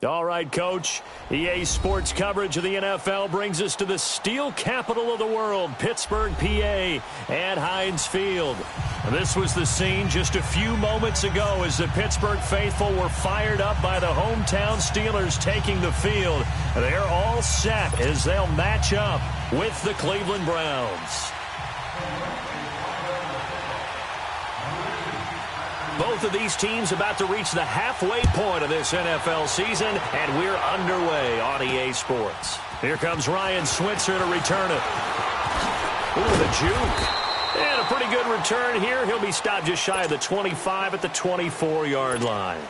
All right, Coach. EA Sports coverage of the NFL brings us to the steel capital of the world, Pittsburgh, PA, at Heinz Field. This was the scene just a few moments ago as the Pittsburgh faithful were fired up by the hometown Steelers taking the field. They're all set as they'll match up with the Cleveland Browns. Both of these teams about to reach the halfway point of this NFL season, and we're underway on EA Sports. Here comes Ryan Switzer to return it. Ooh, the juke. And a pretty good return here. He'll be stopped just shy of the 25 at the 24-yard line.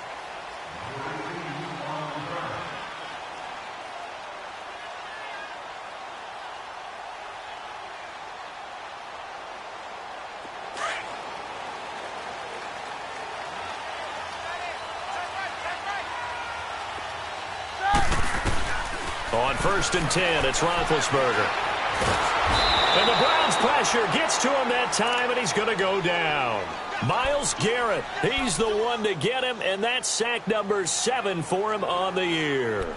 On 1st and 10, it's Roethlisberger. And the Browns pressure gets to him that time, and he's going to go down. Myles Garrett, he's the one to get him, and that's sack number 7 for him on the year.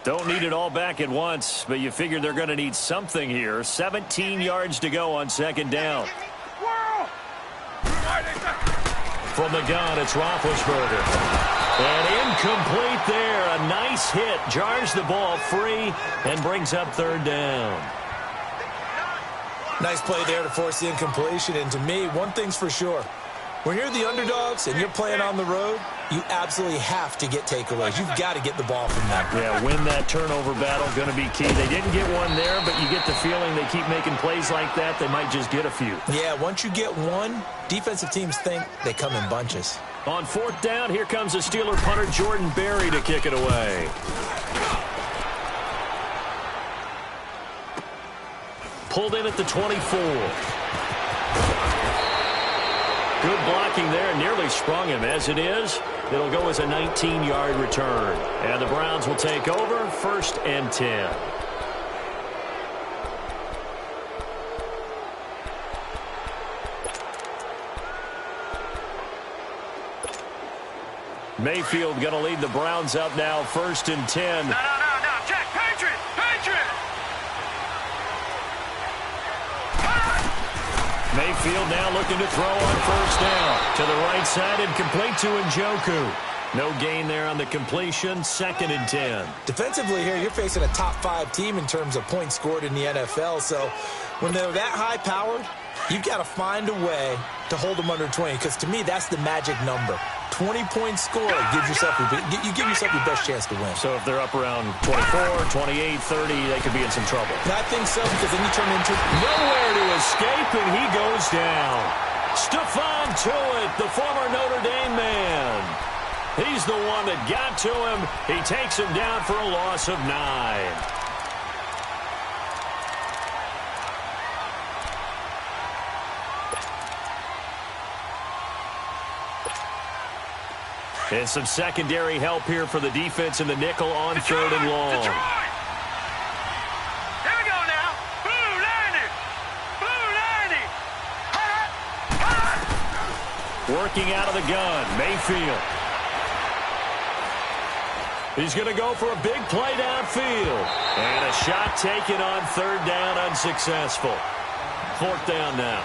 Don't need it all back at once, but you figure they're going to need something here. 17 yards to go on 2nd down. From the gun, it's Roethlisberger. And incomplete there. A nice hit. Jars the ball free and brings up 3rd down. Nice play there to force the incompletion. And to me, one thing's for sure. When you're the underdogs and you're playing on the road, you absolutely have to get takeaways. You've got to get the ball from them. Yeah, win that turnover battle, going to be key. They didn't get one there, but you get the feeling they keep making plays like that, they might just get a few. Yeah, once you get one, defensive teams think they come in bunches. On 4th down, here comes the Steeler punter Jordan Berry to kick it away. Pulled in at the 24. Good blocking there, nearly sprung him. As it is, it'll go as a 19-yard return. And the Browns will take over, 1st and 10. Mayfield going to lead the Browns up now, 1st and 10. No, Jack, Patriot! Mayfield now looking to throw on 1st down. To the right side and complete to Njoku. No gain there on the completion, 2nd and 10. Defensively here, you're facing a top 5 team in terms of points scored in the NFL. So when they're that high-powered, you've got to find a way to hold them under 20. Because to me, that's the magic number. 20-point score gives yourself you give yourself your best chance to win. So if they're up around 24, 28, 30, they could be in some trouble. I think so, because then you turn into nowhere to escape, and he goes down. Stephon Tuitt, the former Notre Dame man. He's the one that got to him. He takes him down for a loss of 9. And some secondary help here for the defense in the nickel on 3rd and long. Detroit! Here we go now. Blue 90. Working out of the gun, Mayfield. He's going to go for a big play downfield. And a shot taken on 3rd down, unsuccessful. 4th down now.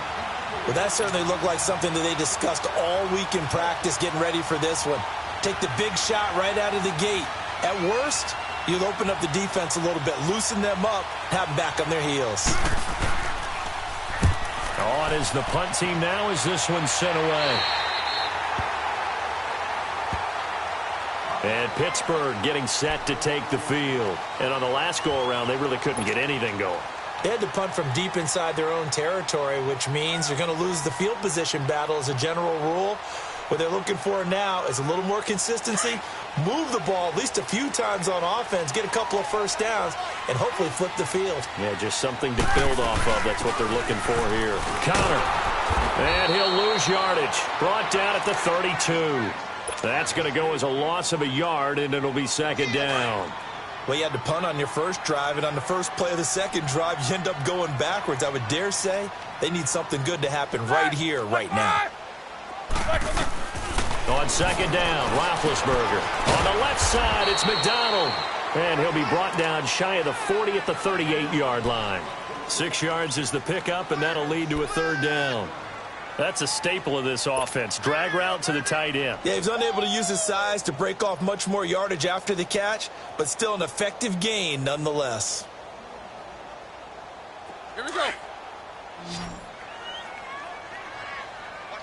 Well, that certainly looked like something that they discussed all week in practice, getting ready for this one. Take the big shot right out of the gate. At worst, you'll open up the defense a little bit, loosen them up, have them back on their heels. On is the punt team now as this one's sent away. And Pittsburgh getting set to take the field. And on the last go-around, they really couldn't get anything going. They had to punt from deep inside their own territory, which means you're going to lose the field position battle as a general rule. What they're looking for now is a little more consistency, move the ball at least a few times on offense, get a couple of 1st downs, and hopefully flip the field. Yeah, just something to build off of. That's what they're looking for here. Connor. And he'll lose yardage. Brought down at the 32. That's going to go as a loss of a yard, and it'll be 2nd down. Well, you had to punt on your first drive, and on the first play of the second drive, you end up going backwards. I would dare say they need something good to happen right here, right now. On second down, Roethlisberger. On the left side, it's McDonald. And he'll be brought down shy of the 40 at the 38-yard line. 6 yards is the pickup, and that'll lead to a third down. That's a staple of this offense. Drag route to the tight end. Yeah, he's unable to use his size to break off much more yardage after the catch, but still an effective gain nonetheless. Here we go. Watch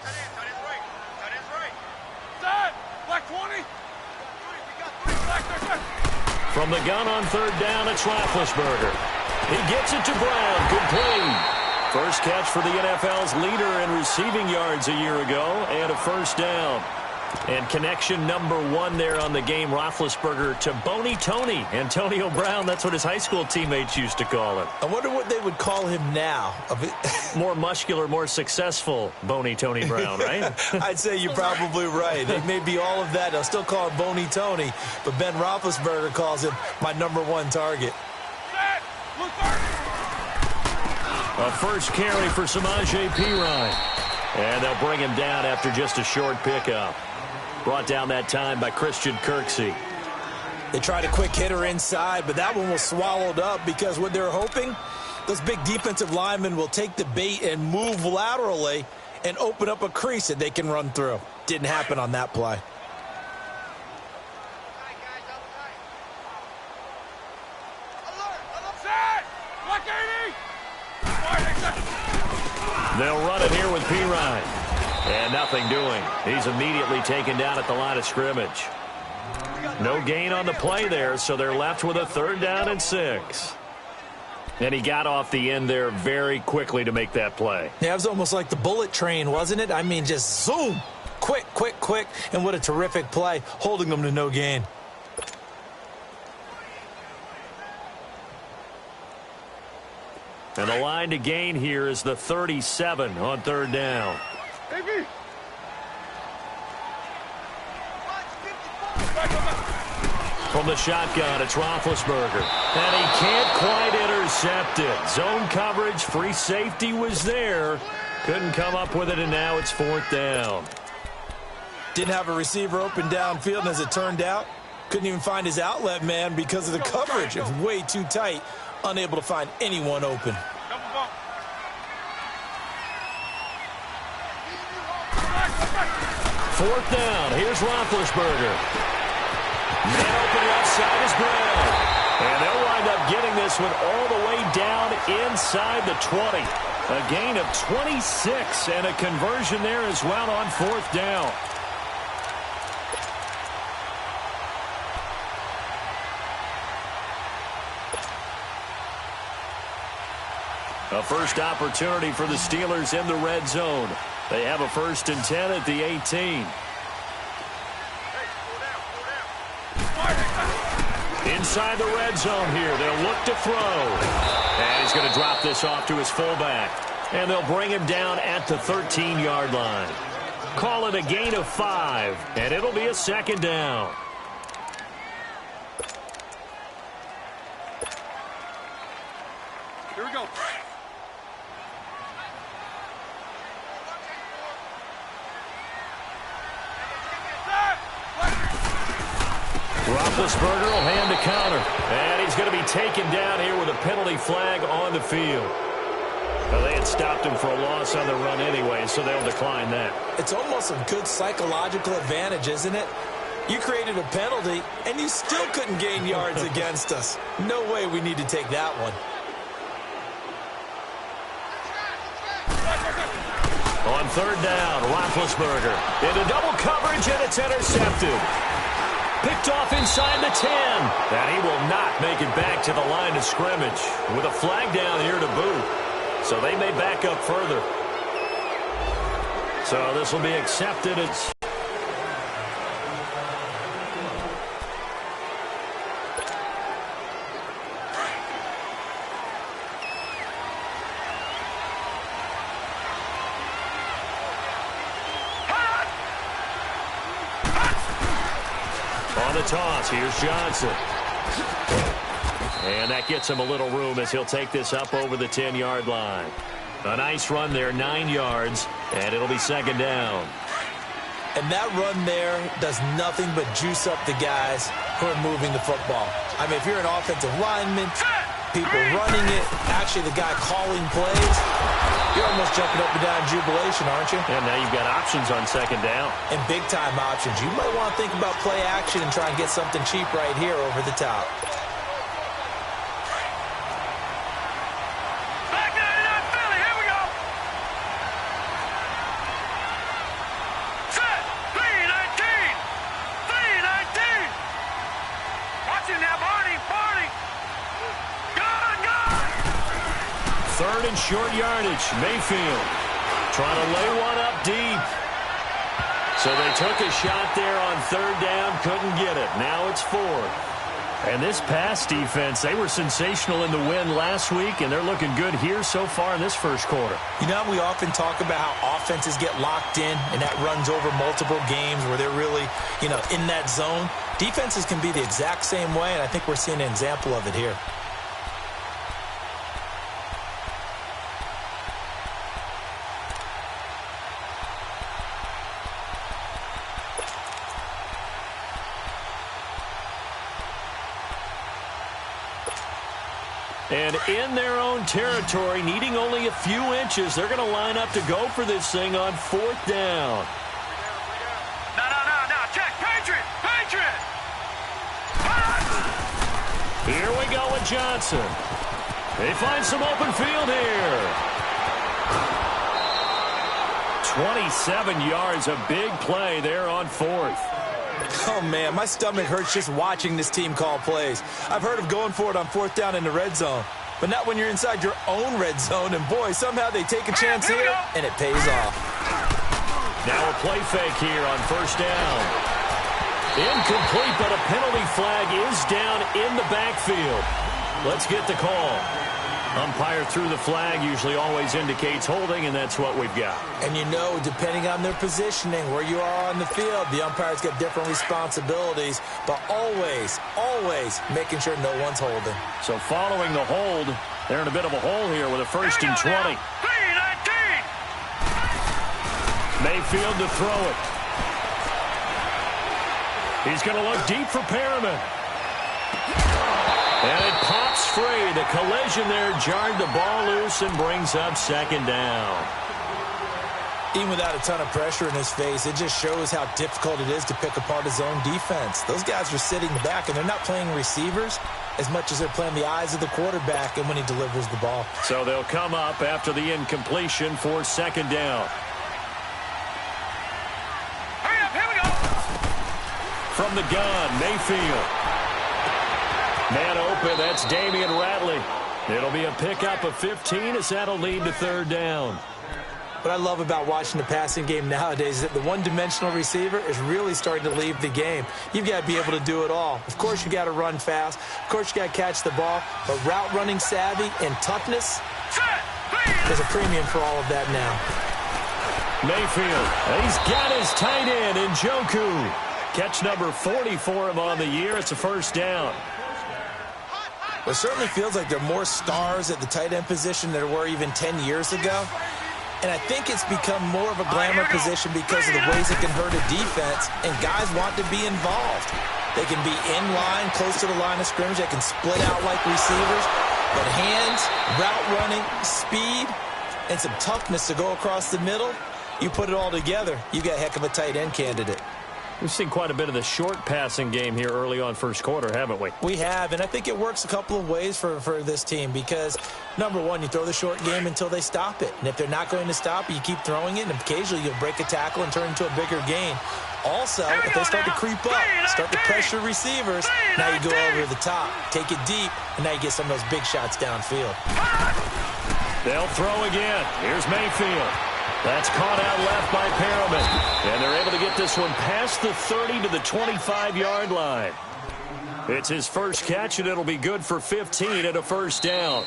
that in. Tight end's right. Tight end's right. Set. Black 20. We got three. Black 13. From the gun on third down, it's Roethlisberger. He gets it to Brown. Complete. First catch for the NFL's leader in receiving yards a year ago, and a first down. And connection number 1 there on the game, Roethlisberger to Boney Tony. Antonio Brown, that's what his high school teammates used to call him. I wonder what they would call him now. More muscular, more successful Boney Tony Brown, right? I'd say you're probably right. It may be all of that. They'll still call him Boney Tony, but Ben Roethlisberger calls him my number 1 target. Set. Blue 30. A first carry for Samaje Perine. And they'll bring him down after just a short pickup. Brought down that time by Christian Kirksey. They tried a quick hitter inside, but that one was swallowed up because what they're hoping, those big defensive linemen will take the bait and move laterally and open up a crease that they can run through. Didn't happen on that play. They'll run it here with Perine. And nothing doing. He's immediately taken down at the line of scrimmage. No gain on the play there, so they're left with a third down and 6. And he got off the end there very quickly to make that play. Yeah, it was almost like the bullet train, wasn't it? I mean, just zoom. Quick, quick, quick. And what a terrific play, holding them to no gain. And the line to gain here is the 37 on third down. From the shotgun, it's Roethlisberger. And he can't quite intercept it. Zone coverage, free safety was there. Couldn't come up with it, and now it's fourth down. Didn't have a receiver open downfield, and as it turned out, couldn't even find his outlet man because of the coverage. It was way too tight. Unable to find anyone open. Fourth down. Here's Roethlisberger. Man open left side is Brown. And they'll wind up getting this one all the way down inside the 20. A gain of 26 and a conversion there as well on fourth down. A first opportunity for the Steelers in the red zone. They have a 1st and 10 at the 18. Inside the red zone here. They'll look to throw. And he's going to drop this off to his fullback. And they'll bring him down at the 13-yard line. Call it a gain of 5. And it'll be a second down. Here we go. Roethlisberger will hand the counter. And he's going to be taken down here with a penalty flag on the field. Well, they had stopped him for a loss on the run anyway, so they'll decline that. It's almost a good psychological advantage, isn't it? You created a penalty, and you still couldn't gain yards against us. No way we need to take that one. On third down, Roethlisberger into double coverage, and it's intercepted. Picked off inside the 10. And he will not make it back to the line of scrimmage with a flag down here to boot. So they may back up further. So this will be accepted. It's on the toss. Here's Johnson. And that gets him a little room as he'll take this up over the 10-yard line. A nice run there, 9 yards, and it'll be second down. And that run there does nothing but juice up the guys who are moving the football. I mean, if you're an offensive lineman, people running it, actually the guy calling plays, you're almost jumping up and down in jubilation, aren't you? And now you've got options on second down. And big-time options. You might want to think about play action and try and get something cheap right here over the top. Third and short yardage. Mayfield trying to lay one up deep. So they took a shot there on third down, couldn't get it. Now it's fourth. And this pass defense, they were sensational in the win last week, and they're looking good here so far in this first quarter. You know, we often talk about how offenses get locked in, and that runs over multiple games where they're really, in that zone. Defenses can be the exact same way, and I think we're seeing an example of it here. And in their own territory, needing only a few inches, they're going to line up to go for this thing on fourth down. No. Check. Patriot. Here we go with Johnson. They find some open field here. 27 yards, a big play there on fourth. Oh, man, my stomach hurts just watching this team call plays. I've heard of going for it on fourth down in the red zone, but not when you're inside your own red zone. And, boy, somehow they take a chance here, and it pays off. Now a play fake here on first down. Incomplete, but a penalty flag is down in the backfield. Let's get the call. Umpire threw the flag, usually always indicates holding, and that's what we've got. And depending on their positioning, where you are on the field, the umpire's got different responsibilities, but always making sure no one's holding. So following the hold, they're in a bit of a hole here with a first and 20. Mayfield to throw it. He's going to look deep for Perriman. And it pops free. The collision there jarred the ball loose and brings up second down. Even without a ton of pressure in his face, it just shows how difficult it is to pick apart his own defense. Those guys are sitting back, and they're not playing receivers as much as they're playing the eyes of the quarterback and when he delivers the ball. So they'll come up after the incompletion for second down. Hurry up, here we go. From the gun, Mayfield. Man open, that's Damian Ratley. It'll be a pickup of 15 as that'll lead to third down. What I love about watching the passing game nowadays is that the one-dimensional receiver is really starting to leave the game. You've got to be able to do it all. Of course, you got to run fast. Of course, you got to catch the ball. But route running savvy and toughness, there's a premium for all of that now. Mayfield, he's got his tight end in Njoku. Catch number 40 for him on the year. It's a first down. Well, it certainly feels like there are more stars at the tight end position than there were even 10 years ago. And I think it's become more of a glamour position because of the ways it can hurt a defense, and guys want to be involved. They can be in line, close to the line of scrimmage. They can split out like receivers. But hands, route running, speed, and some toughness to go across the middle, you put it all together, you got a heck of a tight end candidate. We've seen quite a bit of the short passing game here early on first quarter, haven't we? We have, and I think it works a couple of ways for this team because, number one, you throw the short game until they stop it. And if they're not going to stop it, you keep throwing it, and occasionally you'll break a tackle and turn into a bigger gain. Also, if they start to creep up, start to pressure receivers, now you go over the top, take it deep, and now you get some of those big shots downfield. They'll throw again. Here's Mayfield. That's caught out left by Perriman. And they're able to get this one past the 30 to the 25-yard line. It's his first catch, and it'll be good for 15 at a first down.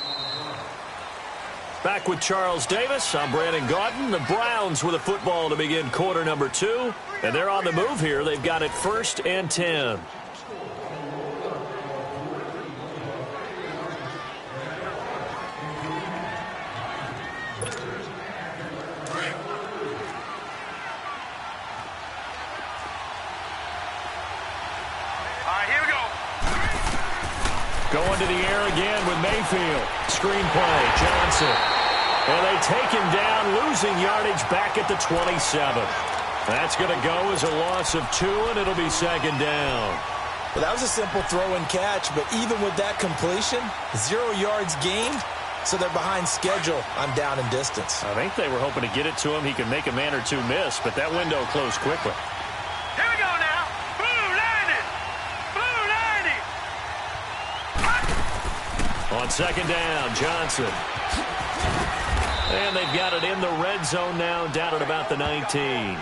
Back with Charles Davis. I'm Brandon Gaudin. The Browns with a football to begin quarter number 2. And they're on the move here. They've got it 1st and 10. Going to the air again with Mayfield. Screen play, Johnson. And they take him down, losing yardage back at the 27. That's going to go as a loss of 2, and it'll be second down. Well, that was a simple throw and catch, but even with that completion, 0 yards gained, so they're behind schedule on down and distance. I think they were hoping to get it to him. He could make a man or two miss, but that window closed quickly. Here we go now. Blue 90. Blue 90. On second down, Johnson. And they've got it in the red zone now, down at about the 19.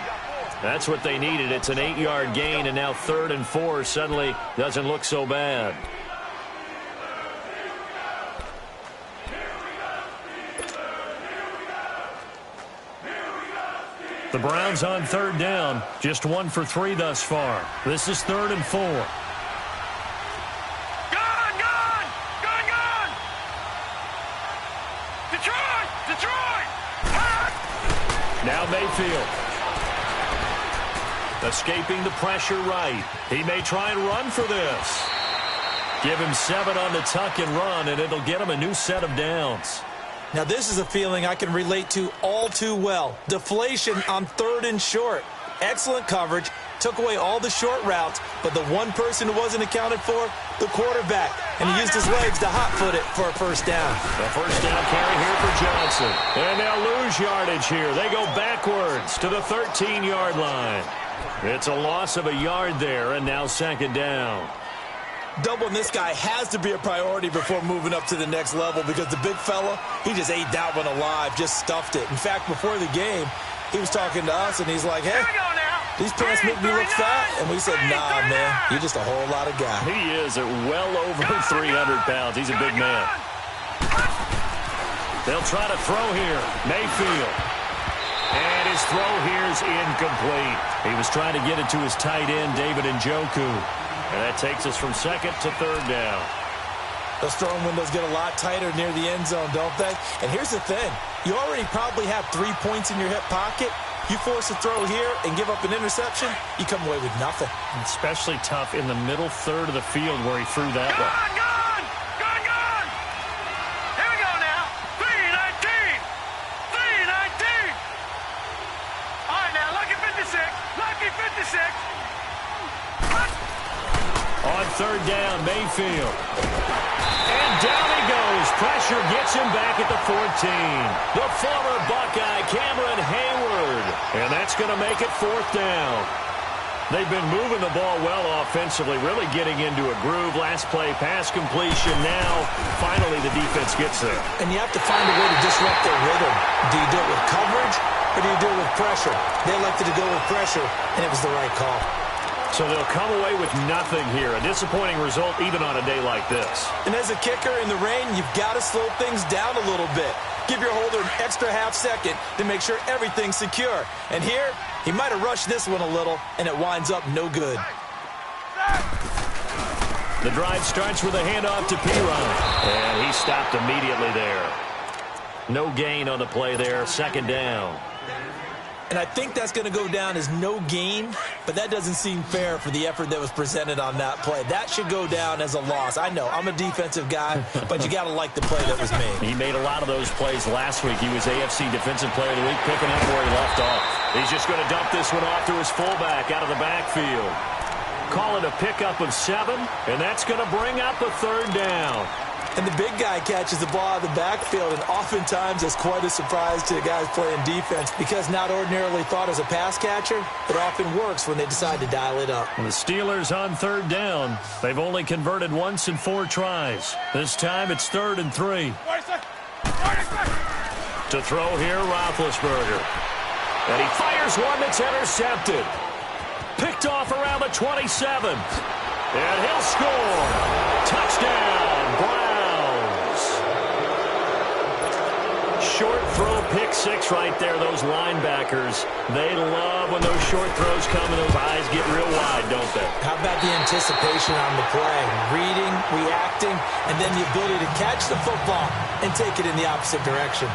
That's what they needed. It's an 8-yard gain, and now 3rd and 4 suddenly doesn't look so bad. The Browns on 3rd down, just 1 for 3 thus far. This is 3rd and 4. Now Mayfield. Escaping the pressure right. He may try and run for this. Give him 7 on the tuck and run, and it'll get him a new set of downs. Now, this is a feeling I can relate to all too well. Deflation on 3rd and short. Excellent coverage. Took away all the short routes, but the one person who wasn't accounted for, the quarterback. And he used his legs to hot-foot it for a first down. The first down carry here for Johnson. And they'll lose yardage here. They go backwards to the 13-yard line. It's a loss of a yard there, and now second down. Doubling this guy has to be a priority before moving up to the next level because the big fella, he just ate that one alive, just stuffed it. In fact, before the game, he was talking to us, and he's like, hey, these pants make me look fat. And we said, nah, man, you're just a whole lot of guy. He is at well over 300 pounds. He's a big man. They'll try to throw here. Mayfield. And his throw here is incomplete. He was trying to get it to his tight end, David Njoku. And that takes us from 2nd to 3rd down. Those throwing windows get a lot tighter near the end zone, don't they? And here's the thing. You already probably have 3 points in your hip pocket. You force a throw here and give up an interception, you come away with nothing. Especially tough in the middle third of the field where he threw that one. Gone! Here we go now. 3-19. All right, now, lucky 56. Lucky 56. On 3rd down, Mayfield. And down he goes. Pressure gets him back at the 14. The former Buckeye, Cameron Hayward. And that's going to make it 4th down. They've been moving the ball well offensively, really getting into a groove. Last play, pass completion. Now, finally, the defense gets there. And you have to find a way to disrupt their rhythm. Do you do it with coverage, or do you do it with pressure? They elected to go with pressure, and it was the right call. So they'll come away with nothing here. A disappointing result even on a day like this. And as a kicker in the rain, you've got to slow things down a little bit. Give your holder an extra half second to make sure everything's secure. And here, he might have rushed this one a little, and it winds up no good. The drive starts with a handoff to Piron. And he stopped immediately there. No gain on the play there. 2nd down. And I think that's going to go down as no gain, but that doesn't seem fair for the effort that was presented on that play. That should go down as a loss. I know, I'm a defensive guy, but you got to like the play that was made. He made a lot of those plays last week. He was AFC Defensive Player of the Week, picking up where he left off. He's just going to dump this one off to his fullback out of the backfield. Call it a pickup of 7, and that's going to bring up a 3rd down. And the big guy catches the ball out of the backfield, and oftentimes it's quite a surprise to the guys playing defense because not ordinarily thought as a pass catcher, it often works when they decide to dial it up. And the Steelers on 3rd down. They've only converted once in 4 tries. This time it's 3rd and 3. To throw here, Roethlisberger. And he fires one that's intercepted. Picked off around the 27. And he'll score. Touchdown, Browns. Short throw, pick 6 right there. Those linebackers, they love when those short throws come and those eyes get real wide, don't they? How about the anticipation on the play? Reading, reacting, and then the ability to catch the football and take it in the opposite direction.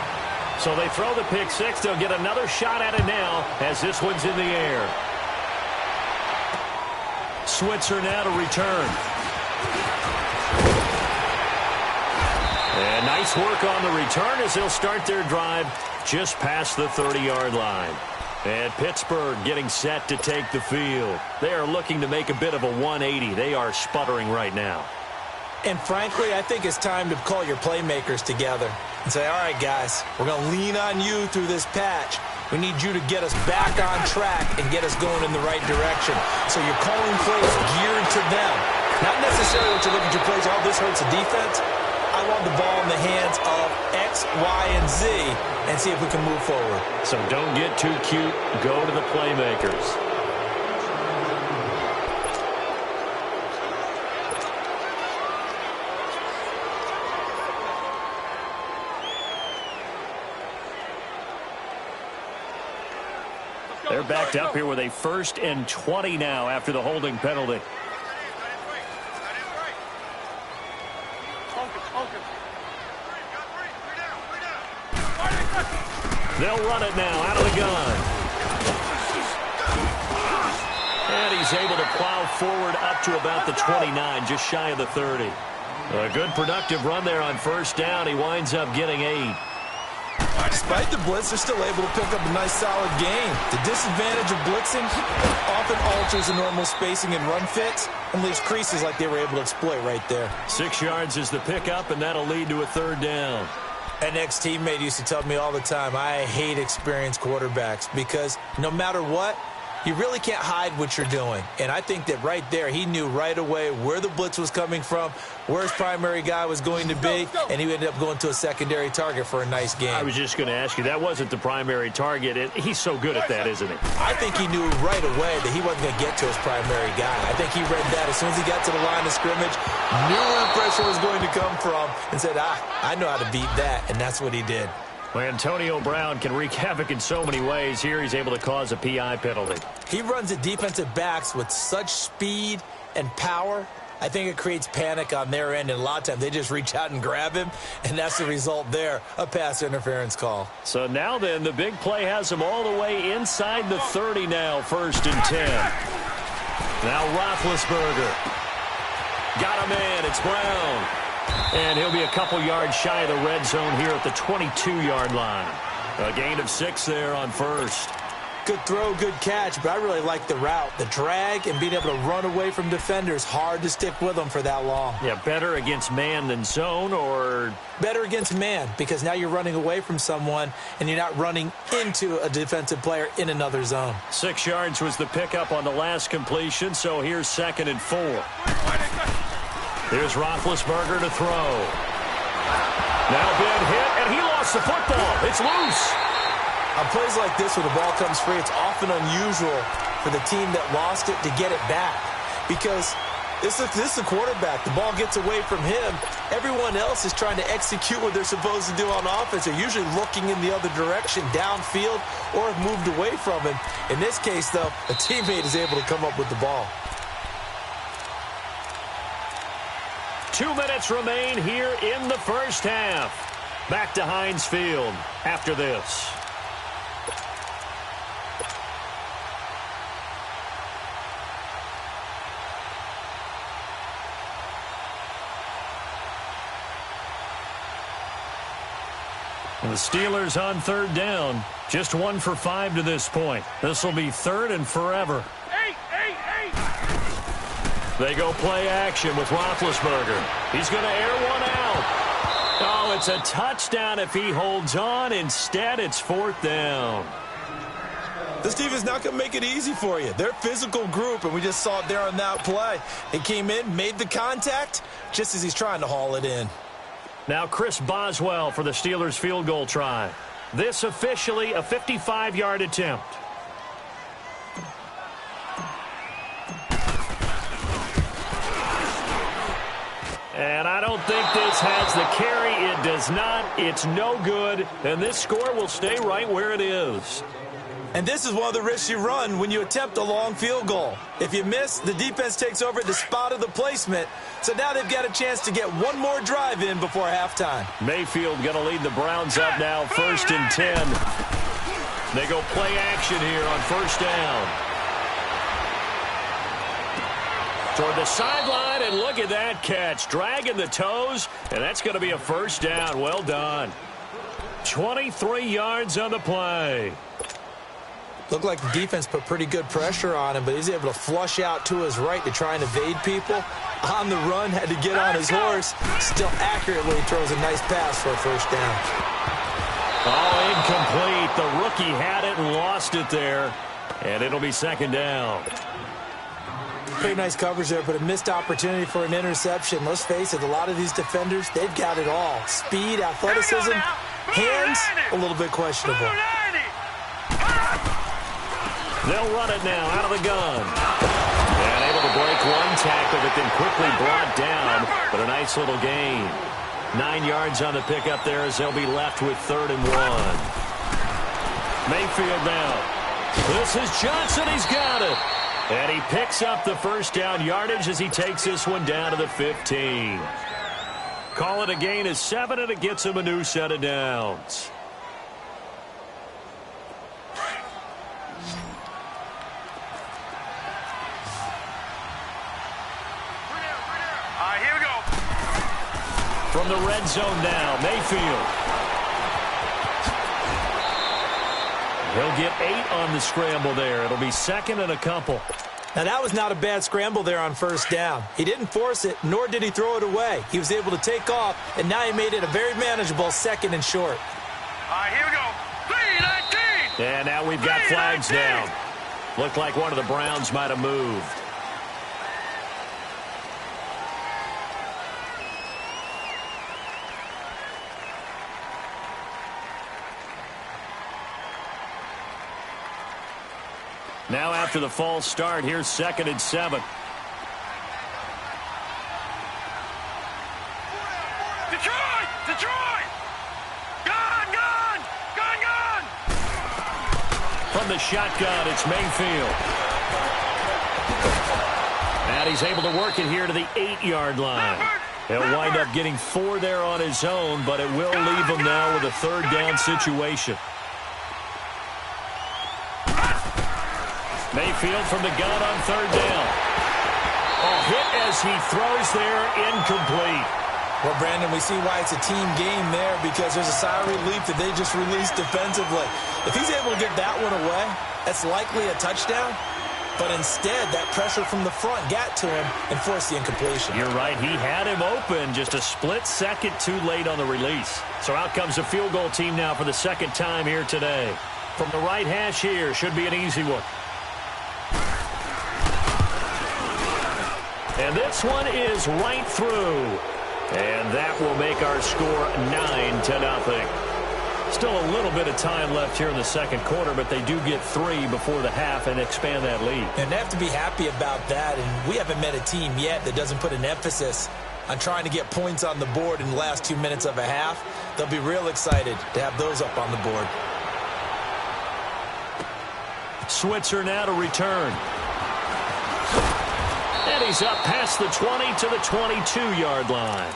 So they throw the pick 6. They'll get another shot at it now as this one's in the air. Switzer now to return. And nice work on the return as they'll start their drive just past the 30-yard line. And Pittsburgh getting set to take the field. They are looking to make a bit of a 180. They are sputtering right now. And frankly, I think it's time to call your playmakers together and say, all right, guys, we're going to lean on you through this patch. We need you to get us back on track and get us going in the right direction. So you're calling plays geared to them. Not necessarily what you look at your plays, oh, this hurts the defense. I want the ball in the hands of X, Y, and Z and see if we can move forward. So don't get too cute. Go to the playmakers. They're backed up here with a 1st and 20 now after the holding penalty. They'll run it now out of the gun. And he's able to plow forward up to about the 29, just shy of the 30. A good productive run there on 1st down. He winds up getting 8. Despite the blitz, they're still able to pick up a nice, solid gain. The disadvantage of blitzing often alters the normal spacing and run fits and leaves creases like they were able to exploit right there. 6 yards is the pickup, and that'll lead to a 3rd down. An ex-teammate used to tell me all the time, I hate experienced quarterbacks because no matter what, you really can't hide what you're doing. And I think that right there, he knew right away where the blitz was coming from, where his primary guy was going to be, and he ended up going to a secondary target for a nice game. I was just going to ask you, that wasn't the primary target. He's so good at that, isn't he? I think he knew right away that he wasn't going to get to his primary guy. I think he read that as soon as he got to the line of scrimmage, knew where the pressure was going to come from, and said, I know how to beat that, and that's what he did. Well, Antonio Brown can wreak havoc in so many ways. Here he's able to cause a PI penalty. He runs at defensive backs with such speed and power. I think it creates panic on their end, and a lot of times they just reach out and grab him, and that's the result there, a pass interference call. So now then, the big play has him all the way inside the 30 now, 1st and 10. Now Roethlisberger. Got him in. It's Brown. And he'll be a couple yards shy of the red zone here at the 22-yard line. A gain of 6 there on 1st. Good throw, good catch, but I really like the route. The drag and being able to run away from defenders, hard to stick with them for that long. Yeah, better against man than zone, or? Better against man, because now you're running away from someone and you're not running into a defensive player in another zone. 6 yards was the pickup on the last completion, so here's 2nd and 4. Here's Roethlisberger to throw. Now big hit, and he lost the football. It's loose. On plays like this where the ball comes free, it's often unusual for the team that lost it to get it back. Because this is the quarterback. The ball gets away from him. Everyone else is trying to execute what they're supposed to do on offense. They're usually looking in the other direction, downfield, or have moved away from him. In this case, though, a teammate is able to come up with the ball. 2 minutes remain here in the 1st half. Back to Heinz Field after this. The Steelers on 3rd down. Just 1 for 5 to this point. This will be 3rd and forever. They go play action with Roethlisberger. He's going to air one out. Oh, it's a touchdown if he holds on. Instead, it's 4th down. This team is not going to make it easy for you. They're a physical group, and we just saw it there on that play. He came in, made the contact, just as he's trying to haul it in. Now Chris Boswell for the Steelers field goal try. This officially a 55-yard attempt. And I don't think this has the carry. It does not. It's no good. And this score will stay right where it is. And this is one of the risks you run when you attempt a long field goal. If you miss, the defense takes over at the spot of the placement. So now they've got a chance to get one more drive in before halftime. Mayfield going to lead the Browns up now, 1st and 10. They go play action here on 1st down. Toward the sideline, and look at that catch. Dragging the toes, and that's going to be a first down. Well done. 23 yards on the play. Looked like the defense put pretty good pressure on him, but he's able to flush out to his right to try and evade people. On the run, had to get on his horse. Still accurately throws a nice pass for a first down. Oh, incomplete. The rookie had it and lost it there, and it'll be second down. Pretty nice coverage there, but a missed opportunity for an interception. Let's face it, a lot of these defenders, they've got it all. Speed, athleticism, hands, a little bit questionable. They'll run it now out of the gun. And able to break one tackle, but then quickly brought down. But a nice little gain. 9 yards on the pickup there as they'll be left with 3rd and 1. Mayfield now. This is Johnson. He's got it. And he picks up the first down yardage as he takes this one down to the 15. Call it a gain of 7, and it gets him a new set of downs. Here we go. From the red zone now, Mayfield. He'll get 8 on the scramble there. It'll be 2nd and a couple. Now, that was not a bad scramble there on first down. He didn't force it, nor did he throw it away. He was able to take off, and now he made it a very manageable 2nd and short. Here we go. 3-19. And now we've got flags down. Looked like one of the Browns might have moved. Now after the false start, here's 2nd and 7. Detroit! Detroit! Gone! Gone! Gone! Gone! From the shotgun, it's Mayfield. And he's able to work it here to the 8-yard line. He'll wind up getting 4 there on his own, but it will leave him now with a 3rd down situation. Mayfield from the gun on 3rd down. Oh, hit as he throws there, incomplete. Well, Brandon, we see why it's a team game there, because there's a sigh of relief that they just released defensively. If he's able to get that one away, that's likely a touchdown. But instead, that pressure from the front got to him and forced the incompletion. You're right. He had him open, just a split second too late on the release. So out comes the field goal team now for the 2nd time here today. From the right hash here, should be an easy one. And this one is right through. And that will make our score 9-0. Still a little bit of time left here in the 2nd quarter, but they do get 3 before the half and expand that lead. And they have to be happy about that. And we haven't met a team yet that doesn't put an emphasis on trying to get points on the board in the last 2 minutes of a half. They'll be real excited to have those up on the board. Switzer now to return. And he's up past the 20 to the 22-yard line.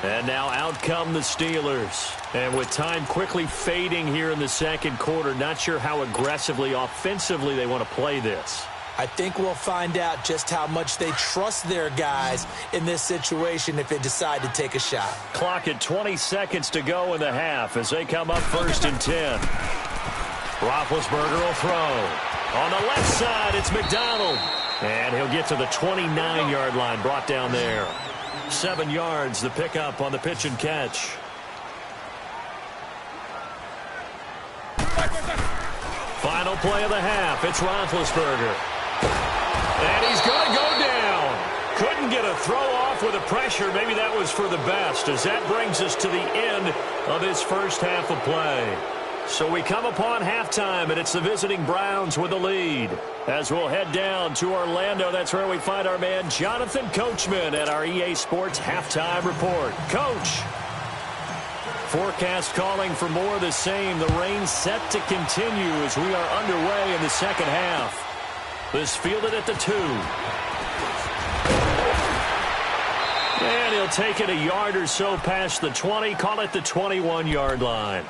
And now out come the Steelers. And with time quickly fading here in the 2nd quarter, not sure how aggressively, offensively they want to play this. I think we'll find out just how much they trust their guys in this situation if they decide to take a shot. Clock at 20 seconds to go in the half as they come up 1st and 10. Roethlisberger will throw. On the left side, it's McDonald. And he'll get to the 29-yard line, brought down there. 7 yards, the pickup on the pitch and catch. Final play of the half, it's Roethlisberger. And he's going to go down. Couldn't get a throw off with the pressure. Maybe that was for the best, as that brings us to the end of this first half of play. So we come upon halftime, and it's the visiting Browns with the lead. As we'll head down to Orlando, that's where we find our man Jonathan Coachman at our EA Sports Halftime Report. Coach. Forecast calling for more of the same. The rain set to continue as we are underway in the 2nd half. This fielded at the 2. And he'll take it a yard or so past the 20, call it the 21-yard line.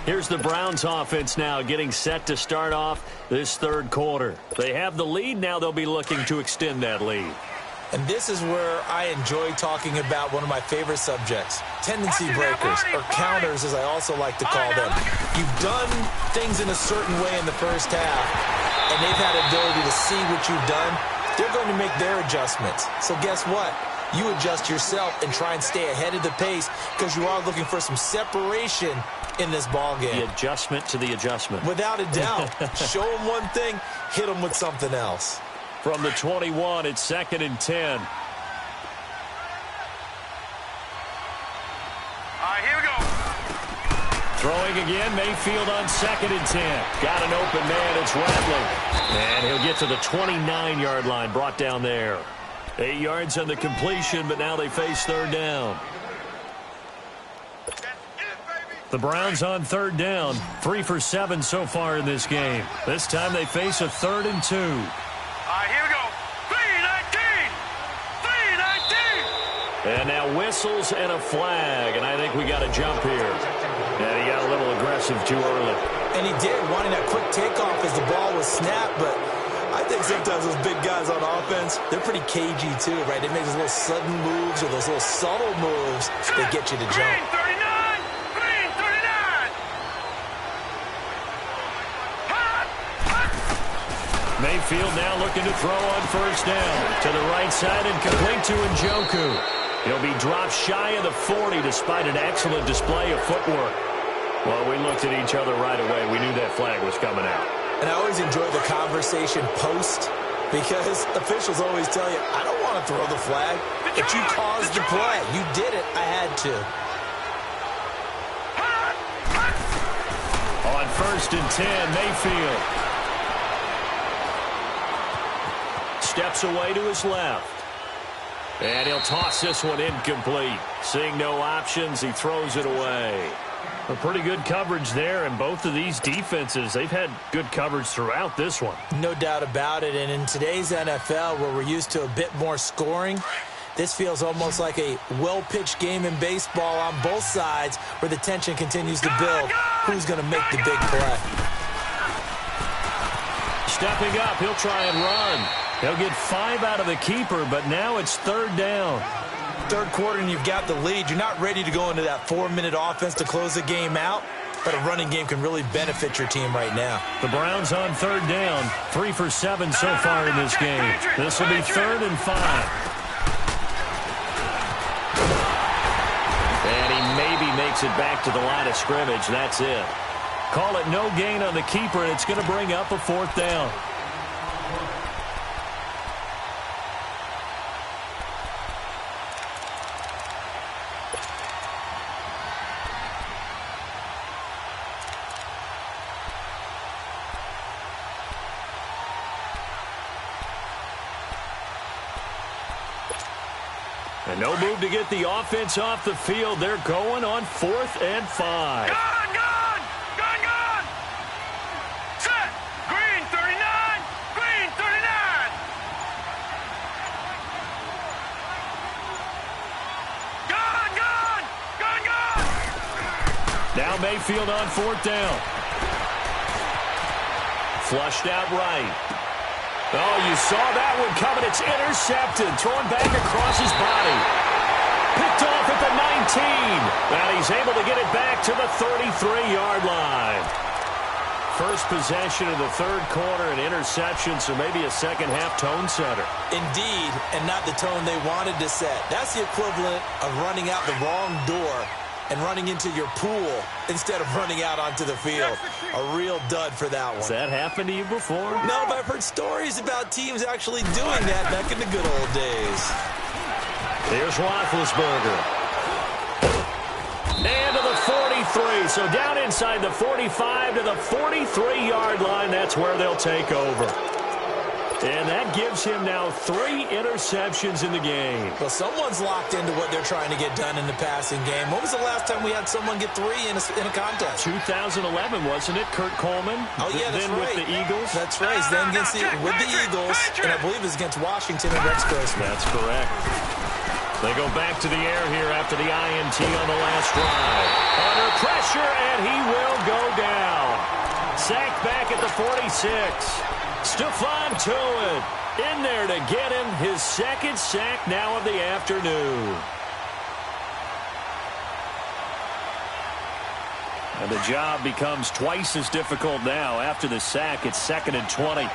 Here's the Browns offense now getting set to start off this 3rd quarter. They have the lead. Now they'll be looking to extend that lead. And this is where I enjoy talking about one of my favorite subjects, tendency breakers, or counters as I also like to call them. You've done things in a certain way in the first half, and they've had ability to see what you've done. They're going to make their adjustments. So guess what? You adjust yourself and try and stay ahead of the pace because you are looking for some separation in this ball game. The adjustment to the adjustment. Without a doubt. Show them one thing, hit them with something else. From the 21, it's 2nd and 10. All right, here we go. Throwing again, Mayfield on 2nd and 10. Got an open man, it's Rattler. And he'll get to the 29-yard line, brought down there. 8 yards on the completion, but now they face 3rd down. The Browns on 3rd down, 3 for 7 so far in this game. This time they face a 3rd and 2. All right, here we go. 3-19. 3-19. And now whistles and a flag, and I think we got a jump here. And he got a little aggressive too early. And he did, wanting that quick takeoff as the ball was snapped, but I think sometimes those big guys on offense, they're pretty cagey too, right? They make those little sudden moves or those little subtle moves that get you to jump. Green 39. Green 39. Hot. Hot. Mayfield now looking to throw on 1st down. To the right side and complete to Njoku. He'll be dropped shy of the 40 despite an excellent display of footwork. Well, we looked at each other right away. We knew that flag was coming out. And I always enjoy the conversation post because officials always tell you, I don't want to throw the flag, but you caused the play. You did it. I had to. On 1st and 10, Mayfield. Steps away to his left. And he'll toss this one incomplete. Seeing no options, he throws it away. A pretty good coverage there, and both of these defenses, they've had good coverage throughout this one. No doubt about it, and in today's NFL, where we're used to a bit more scoring, this feels almost like a well-pitched game in baseball on both sides where the tension continues to build. Who's going to make the big play? Stepping up, he'll try and run. He'll get 5 out of the keeper, but now it's 3rd down. 3rd quarter and you've got the lead. You're not ready to go into that 4-minute offense to close the game out, but a running game can really benefit your team right now. The Browns on 3rd down, 3 for 7 so far in this game. This will be 3rd and 5. And he maybe makes it back to the line of scrimmage. That's it. Call it no gain on the keeper, and it's going to bring up a 4th down. And no move to get the offense off the field. They're going on 4th and 5. Gone. Set. Green 39. Green 39. Gone. Now Mayfield on 4th down. Flushed out right. Oh, you saw that one coming. It's intercepted. Thrown back across his body. Picked off at the 19. And he's able to get it back to the 33-yard line. First possession of the 3rd quarter, an interception, so maybe a second-half tone setter. Indeed, and not the tone they wanted to set. That's the equivalent of running out the wrong door and running into your pool instead of running out onto the field. A real dud for that one. Has that happened to you before? No, but I've heard stories about teams actually doing that back in the good old days. Here's Roethlisberger. And to the 43. So down inside the 45 to the 43-yard line. That's where they'll take over. And that gives him now 3 interceptions in the game. Well, someone's locked into what they're trying to get done in the passing game. When was the last time we had someone get 3 in a contest? 2011, wasn't it? Kurt Coleman? Oh, yeah, that's then right. With the Eagles? That's right. Then with the Eagles, and I believe it's against Washington and Rex Grossman. That's correct. They go back to the air here after the INT on the last drive. Under pressure, and he will go down. Sacked back at the 46. Stephon Tuitt in there to get him his second sack now of the afternoon. And the job becomes twice as difficult now after the sack. It's 2nd and 20.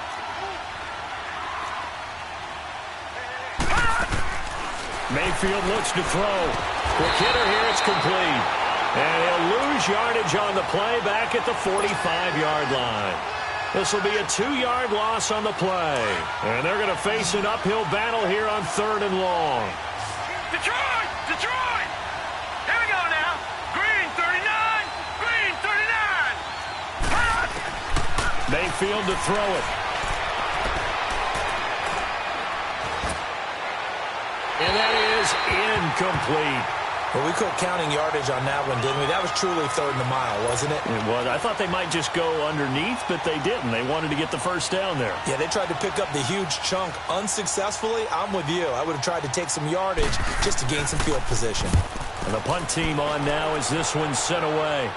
Mayfield looks to throw. Quick hitter here, it's complete. And he'll lose yardage on the play back at the 45-yard line. This will be a 2-yard loss on the play. And they're going to face an uphill battle here on 3rd and long. Detroit! Detroit! Here we go now. Green 39. Green 39. Mayfield to throw it. And that is incomplete. Well, we quit counting yardage on that one, didn't we? That was truly 3rd and a mile, wasn't it? It was. I thought they might just go underneath, but they didn't. They wanted to get the first down there. Yeah, they tried to pick up the huge chunk unsuccessfully. I'm with you. I would have tried to take some yardage just to gain some field position. And the punt team on now as this one's sent away.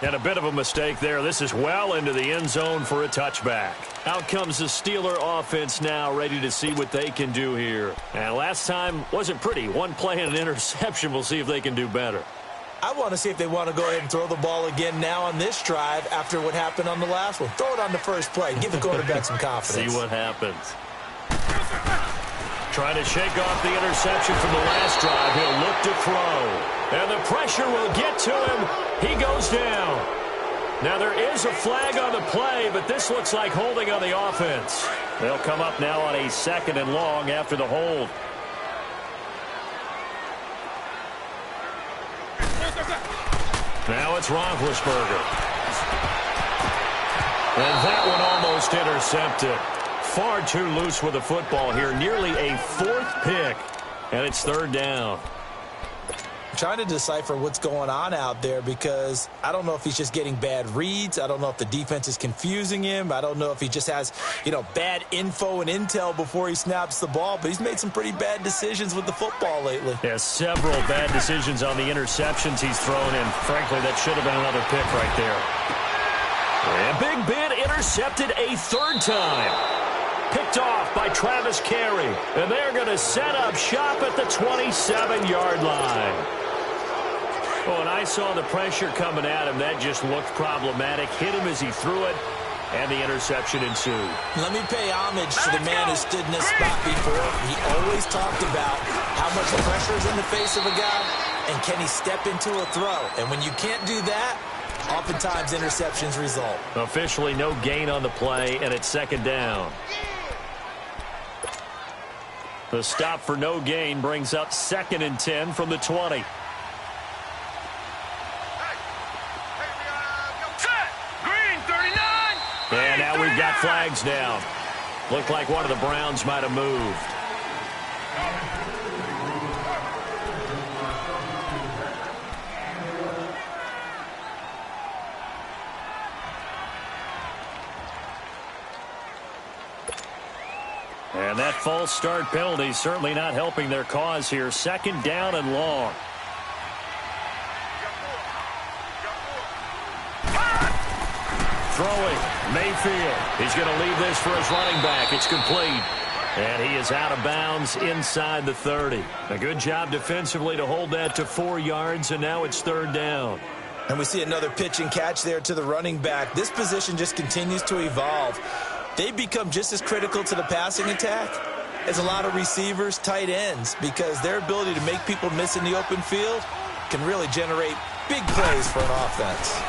And a bit of a mistake there. This is well into the end zone for a touchback. Out comes the Steeler offense now, ready to see what they can do here. And last time wasn't pretty. One play and an interception. We'll see if they can do better. I want to see if they want to go ahead and throw the ball again now on this drive after what happened on the last one. Throw it on the first play. Give the quarterback some confidence. See what happens. Trying to shake off the interception from the last drive. He'll look to throw. And the pressure will get to him. He goes down. Now there is a flag on the play, but this looks like holding on the offense. They'll come up now on a 2nd and long after the hold. Now it's Roethlisberger. And that one almost intercepted. Far too loose with the football here. Nearly a 4th pick. And it's 3rd down. I'm trying to decipher what's going on out there because I don't know if he's just getting bad reads. I don't know if the defense is confusing him. I don't know if he just has, bad info and intel before he snaps the ball. But he's made some pretty bad decisions with the football lately. Yeah, several bad decisions on the interceptions he's thrown in. Frankly, that should have been another pick right there. And Big Ben intercepted a 3rd time. Picked off by Travis Carey. And they're going to set up shop at the 27-yard line. Oh, and I saw the pressure coming at him. That just looked problematic. Hit him as he threw it, and the interception ensued. Let me pay homage to the man who stood in this spot before. He always talked about how much pressure is in the face of a guy, and can he step into a throw. And when you can't do that, oftentimes interceptions result. Officially no gain on the play, and it's 2nd down. The stop for no gain brings up 2nd and 10 from the 20. And now we've got flags down. Looked like one of the Browns might have moved. And that false start penalty certainly not helping their cause here. 2nd down and long. Throwing, Mayfield. He's going to leave this for his running back. It's complete. And he is out of bounds inside the 30. A good job defensively to hold that to 4 yards, and now it's 3rd down. And we see another pitch and catch there to the running back. This position just continues to evolve. They become just as critical to the passing attack as a lot of receivers, tight ends, because their ability to make people miss in the open field can really generate big plays for an offense.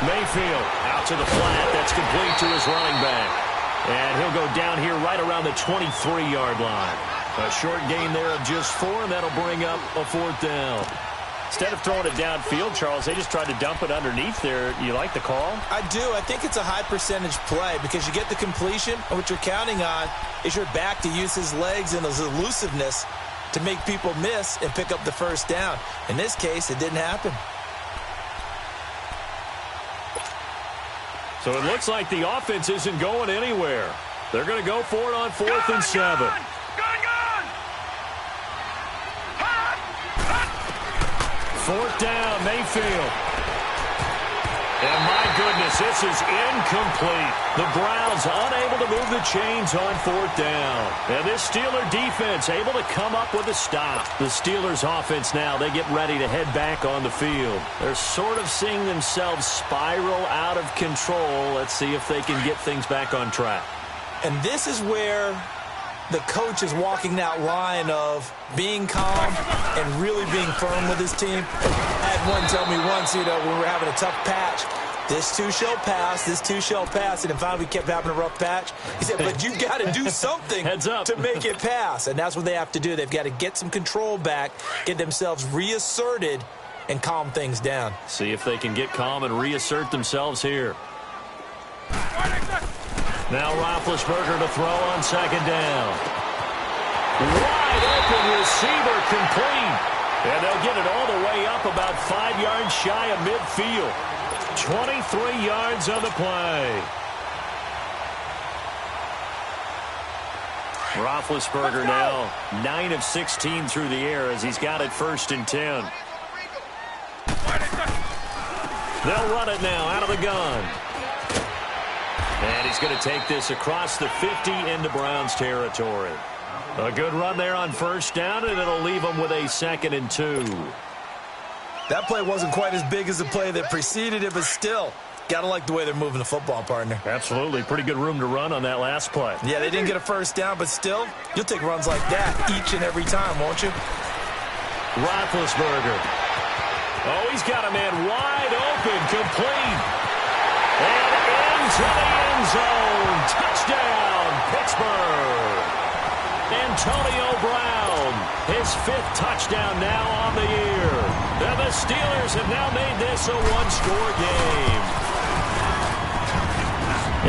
Mayfield out to the flat. That's complete to his running back. And he'll go down here right around the 23-yard line. A short gain there of just 4, and that'll bring up a 4th down. Instead of throwing it downfield, Charles, they just tried to dump it underneath there. You like the call? I do. I think it's a high-percentage play because you get the completion, and what you're counting on is your back to use his legs and his elusiveness to make people miss and pick up the first down. In this case, it didn't happen. So it looks like the offense isn't going anywhere. They're going to go for it on 4th and 7. Fourth down, Mayfield. And my goodness, this is incomplete. The Browns unable to move the chains on fourth down. And this Steeler defense able to come up with a stop. The Steelers offense now, they get ready to head back on the field. They're sort of seeing themselves spiral out of control. Let's see if they can get things back on track. And this is where the coach is walking that line of being calm and really being firm with his team. I had one tell me once, when we were having a tough patch, this too shall pass, this too shall pass. And finally we kept having a rough patch. He said, but you've got to do something Heads up. to make it pass. And that's what they have to do. They've got to get some control back, get themselves reasserted, and calm things down. See if they can get calm and reassert themselves here. Now Roethlisberger to throw on second down. Wide open receiver complete. And they'll get it all the way up about 5 yards shy of midfield. 23 yards on the play. Roethlisberger now 9 of 16 through the air as he's got it 1st and 10. They'll run it now out of the gun. And he's going to take this across the 50 into Browns territory. A good run there on 1st down, and it'll leave them with a 2nd and 2. That play wasn't quite as big as the play that preceded it, but still, got to like the way they're moving the football, partner. Absolutely. Pretty good room to run on that last play. Yeah, they didn't get a 1st down, but still, you'll take runs like that each and every time, won't you? Roethlisberger. Oh, he's got a man wide open, complete. And into the end zone. Touchdown, Pittsburgh. Antonio Brown, his 5th touchdown now on the year. And the Steelers have now made this a one-score game.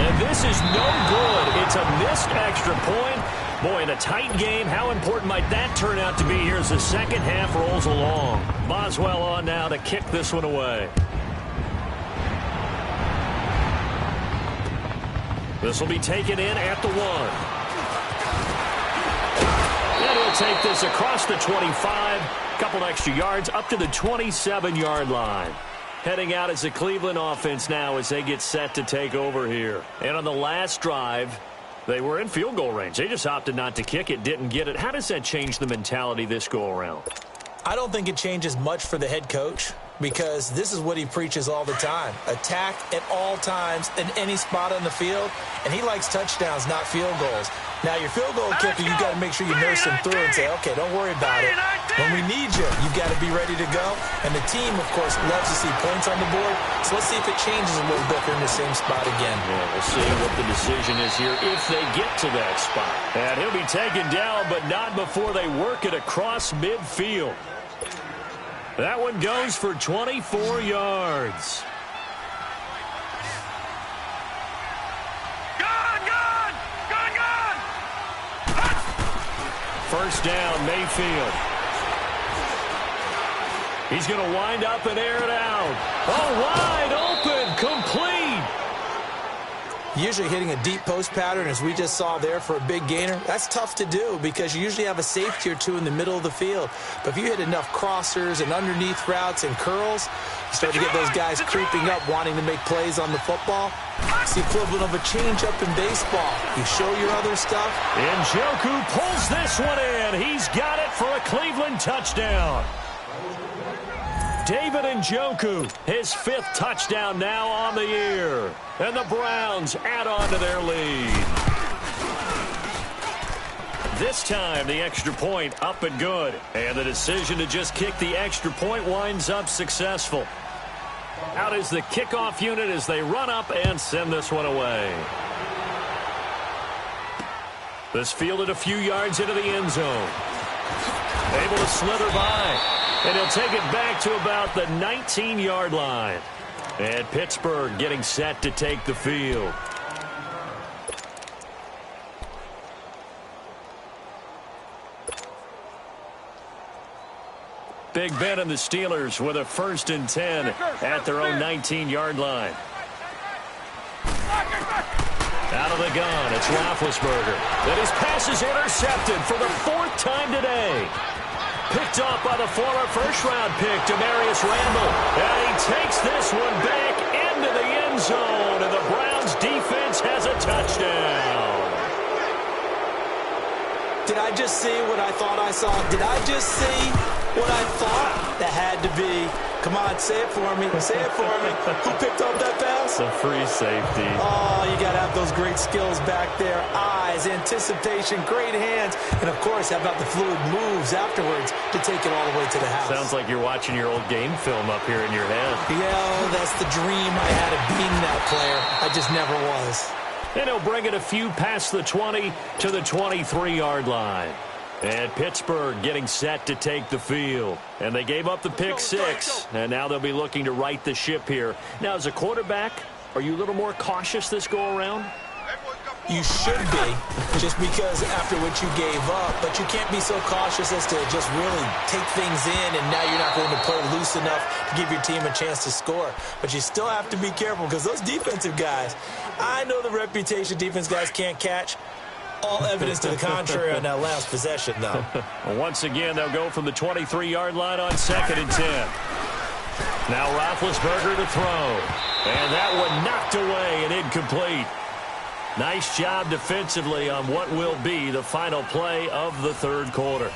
And this is no good. It's a missed extra point. Boy, in a tight game, how important might that turn out to be here as the second half rolls along? Boswell on now to kick this one away. This will be taken in at the 1. And he'll take this across the 25. Couple extra yards up to the 27-yard line. Heading out as the Cleveland offense now as they get set to take over here. And on the last drive, they were in field goal range. They just opted not to kick it, didn't get it. How does that change the mentality this go-around? I don't think it changes much for the head coach because this is what he preaches all the time. Attack at all times in any spot on the field, and he likes touchdowns, not field goals. Now, your field goal kicker, you've got to make sure you nurse him through and say, okay, don't worry about it. When we need you, you've got to be ready to go. And the team, of course, loves to see points on the board. So let's see if it changes a little bit. They're in the same spot again. Yeah, we'll see what the decision is here if they get to that spot. And he'll be taken down, but not before they work it across midfield. That one goes for 24 yards. First down, Mayfield. He's going to wind up and air it out. Oh, wide open, complete. Usually hitting a deep post pattern, as we just saw there for a big gainer, that's tough to do because you usually have a safety or two in the middle of the field. But if you hit enough crossers and underneath routes and curls, you start to get those guys creeping up, wanting to make plays on the football. It's the equivalent of a change-up in baseball. You show your other stuff. Njoku pulls this one in. He's got it for a Cleveland touchdown. David Njoku, his 5th touchdown now on the year. And the Browns add on to their lead. This time, the extra point up and good. And the decision to just kick the extra point winds up successful. Out is the kickoff unit as they run up and send this one away. This fielded a few yards into the end zone. Able to slither by. And he'll take it back to about the 19-yard line. And Pittsburgh getting set to take the field. Big Ben and the Steelers with a 1st and 10 at their own 19-yard line. Out of the gun, it's Roethlisberger. And his pass is intercepted for the 4th time today. Picked off by the former first-round pick, Demarius Randall. And he takes this one back into the end zone, and the Browns defense has a touchdown. Did I just see what I thought I saw? Did I just see what I thought? That had to be. Come on, say it for me. Say it for me. Who picked up that pass? The free safety. Oh, you got to have those great skills back there. Eyes, anticipation, great hands. And, of course, how about the fluid moves afterwards to take it all the way to the house? Sounds like you're watching your old game film up here in your head. Yeah, that's the dream I had of being that player. I just never was. And he'll bring it a few past the 20 to the 23-yard line. And Pittsburgh getting set to take the field. And they gave up the pick six. And now they'll be looking to right the ship here. Now, as a quarterback, are you a little more cautious this go-around? You should be, just because after what you gave up. But you can't be so cautious as to just really take things in, and now you're not going to play loose enough to give your team a chance to score. But you still have to be careful, because those defensive guys, I know the reputation defense guys can't catch. All evidence to the contrary on that last possession, though. Well, once again, they'll go from the 23-yard line on 2nd and 10. Now Roethlisberger to throw. And that one knocked away and incomplete. Nice job defensively on what will be the final play of the third quarter.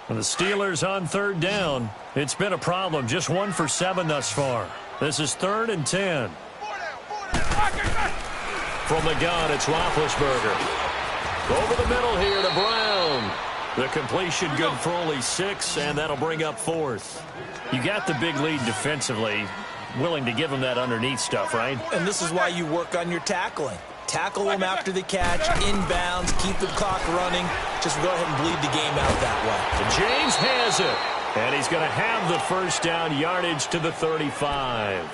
And the Steelers on third down. It's been a problem. Just 1 for 7 thus far. This is 3rd and 10. From the gun, it's Roethlisberger. Over the middle here to Brown. The completion good for only 6, and that'll bring up 4th. You got the big lead defensively. Willing to give him that underneath stuff, right? And this is why you work on your tackling. Tackle them after the catch, inbounds, keep the clock running. Just go ahead and bleed the game out that way. And James has it. And he's going to have the first down yardage to the 35.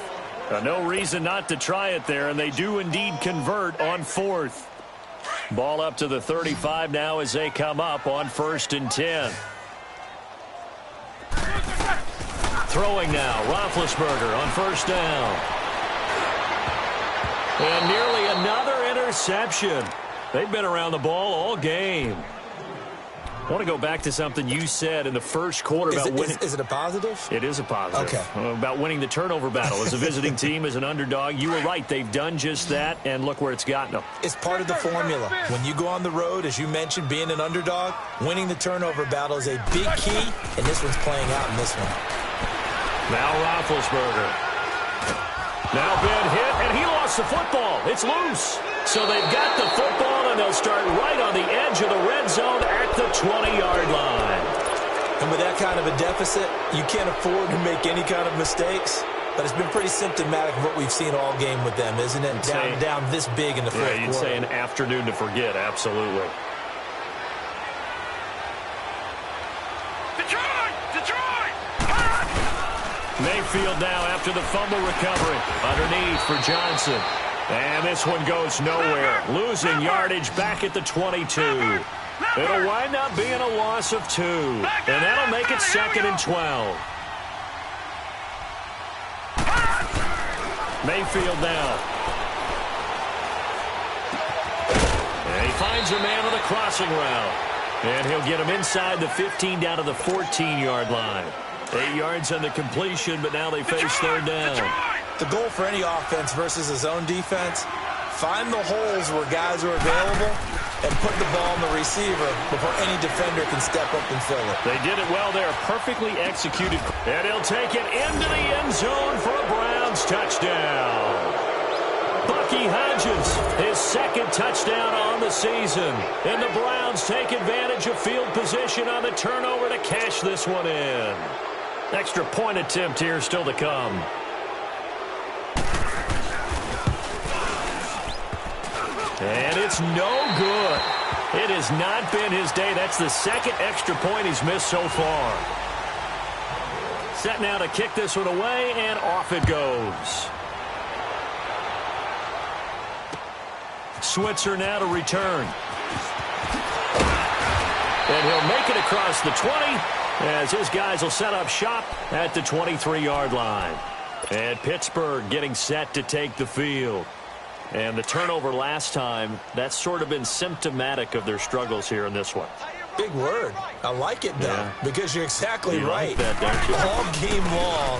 No reason not to try it there, and they do indeed convert on 4th. Ball up to the 35 now as they come up on 1st and 10. Throwing now, Roethlisberger on 1st down. And nearly another interception. They've been around the ball all game. I want to go back to something you said in the first quarter about winning. Is it a positive? It is a positive. Okay. About winning the turnover battle as a visiting team, as an underdog. You were right. They've done just that, and look where it's gotten them. It's part of the formula. When you go on the road, as you mentioned, being an underdog, winning the turnover battle is a big key, and this one's playing out in this one. Now Roethlisberger. Now been hit, and he lost the football. It's loose. So they've got the football, and they'll start right on the edge of the red zone at the 20-yard line. And with that kind of a deficit, you can't afford to make any kind of mistakes. But it's been pretty symptomatic of what we've seen all game with them, isn't it? Down this big in the fourth quarter. Yeah, you'd say an afternoon to forget, absolutely. Mayfield now after the fumble recovery. Underneath for Johnson. And this one goes nowhere. Losing yardage back at the 22. It'll wind up being a loss of 2. And that'll make it 2nd and 12. Mayfield now. And he finds a man on the crossing route. And he'll get him inside the 15 down to the 14-yard line. 8 yards on the completion, but now they face third down. The goal for any offense versus a zone defense, find the holes where guys are available and put the ball on the receiver before any defender can step up and fill it. They did it well there, perfectly executed. And he'll take it into the end zone for a Browns touchdown. Bucky Hodges, his 2nd touchdown on the season. And the Browns take advantage of field position on the turnover to cash this one in. Extra point attempt here still to come. And it's no good. It has not been his day. That's the 2nd extra point he's missed so far. Set now to kick this one away, and off it goes. Switzer now to return. And he'll make it across the 20 as his guys will set up shop at the 23-yard line. And Pittsburgh getting set to take the field. And the turnover last time, that's sort of been symptomatic of their struggles here in this one. Big word. I like it, though, because you're exactly right. Like that, don't you? All game long,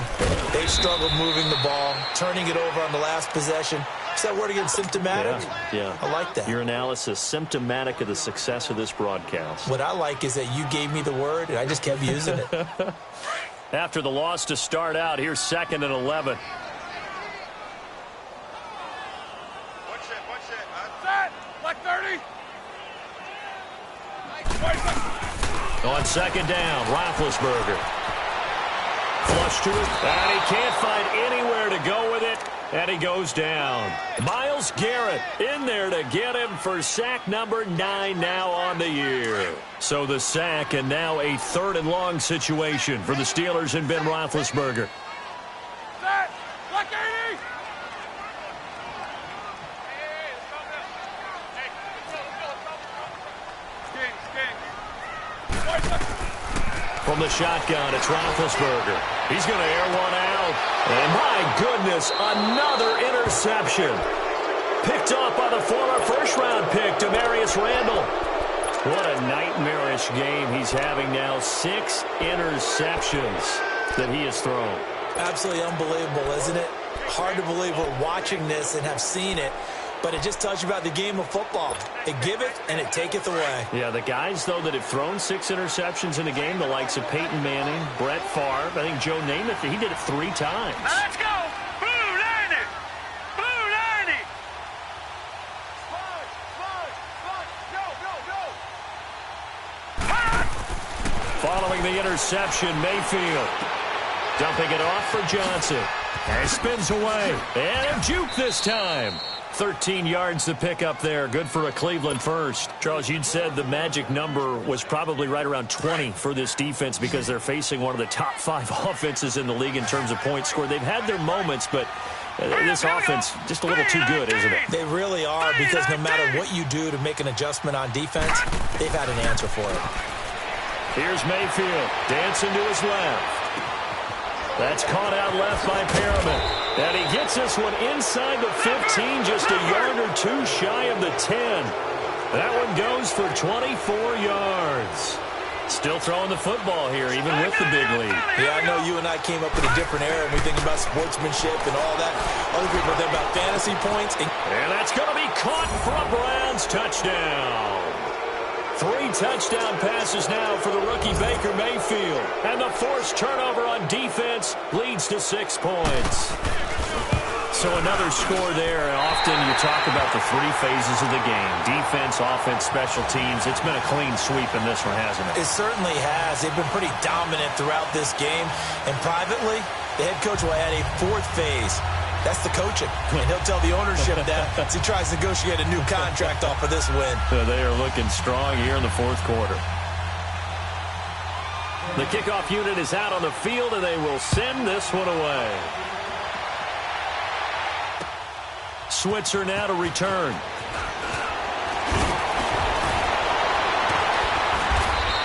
they've struggled moving the ball, turning it over on the last possession. Is that word again, symptomatic? Yeah. I like that. Your analysis, symptomatic of the success of this broadcast. What I like is that you gave me the word, and I just kept using it. After the loss to start out, here's 2nd and 11. Like 30. On 2nd down, Roethlisberger. Flush to it, and he can't find anywhere to go with it, and he goes down. Myles Garrett in there to get him for sack number 9 now on the year. So the sack, and now a 3rd and long situation for the Steelers and Ben Roethlisberger. Set. Like 80. From the shotgun, it's Roethlisberger. He's going to air one out. And my goodness, another interception. Picked off by the former first-round pick, Demarius Randall. What a nightmarish game he's having now. 6 interceptions that he has thrown. Absolutely unbelievable, isn't it? Hard to believe we're watching this and have seen it. But it just tells you about the game of football. It giveth and it taketh away. Yeah, the guys, though, that have thrown 6 interceptions in a game, the likes of Peyton Manning, Brett Favre, I think Joe Namath, he did it 3 times. Now let's go. Blue 90. Blue 90. Go. Following the interception, Mayfield dumping it off for Johnson. And spins away. And a juke this time. 13 yards to pick up there. Good for a Cleveland first. Charles, you'd said the magic number was probably right around 20 for this defense because they're facing one of the top 5 offenses in the league in terms of points scored. They've had their moments, but this offense just a little too good, isn't it? They really are, because no matter what you do to make an adjustment on defense, they've had an answer for it. Here's Mayfield dancing to his left. That's caught out left by Perriman. And he gets this one inside the 15, just a yard or 2 shy of the 10. That one goes for 24 yards. Still throwing the football here, even with the big lead. Yeah, I know you and I came up in a different era, and we think about sportsmanship and all that. Other people think about fantasy points. And that's going to be caught for a Browns touchdown. 3 touchdown passes now for the rookie Baker Mayfield. And the forced turnover on defense leads to 6 points. So another score there. And often you talk about the 3 phases of the game. Defense, offense, special teams. It's been a clean sweep in this one, hasn't it? It certainly has. They've been pretty dominant throughout this game. And privately, the head coach will add a 4th phase. That's the coaching. And he'll tell the ownership that as he tries to negotiate a new contract off of this win. So they are looking strong here in the 4th quarter. The kickoff unit is out on the field, and they will send this one away. Switzer now to return.